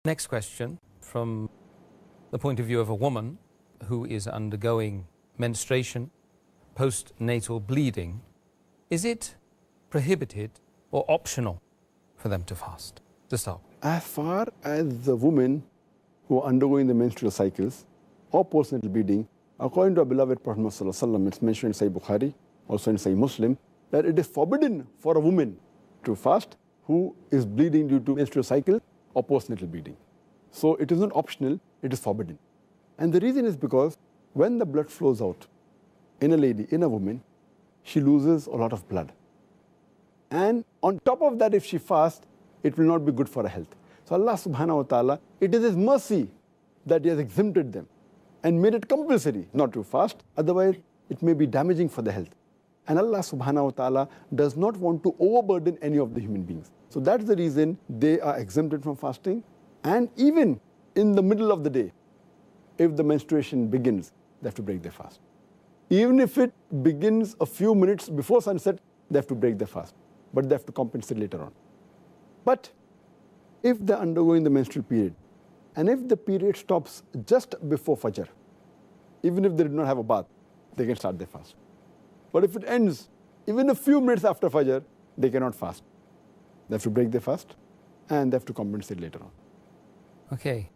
Next question, from the point of view of a woman who is undergoing menstruation, postnatal bleeding, is it prohibited or optional for them to fast? To start with. As far as the women who are undergoing the menstrual cycles or postnatal bleeding, according to our beloved Prophet Muhammad, it's mentioned in Sahih Bukhari, also in Sahih Muslim, that it is forbidden for a woman to fast who is bleeding due to menstrual cycle or postnatal bleeding. So it is not optional, it is forbidden. And the reason is because when the blood flows out in a lady, in a woman, she loses a lot of blood. And on top of that, if she fasts, it will not be good for her health. So Allah subhanahu wa ta'ala, it is His mercy that He has exempted them and made it compulsory not to fast, otherwise it may be damaging for the health. And Allah subhanahu wa ta'ala does not want to overburden any of the human beings. So that's the reason they are exempted from fasting. And even in the middle of the day, if the menstruation begins, they have to break their fast. Even if it begins a few minutes before sunset, they have to break their fast. But they have to compensate later on. But if they're undergoing the menstrual period, and if the period stops just before Fajr, even if they did not have a bath, they can start their fast. But if it ends even a few minutes after Fajr, they cannot fast. They have to break their fast and they have to compensate later on. Okay.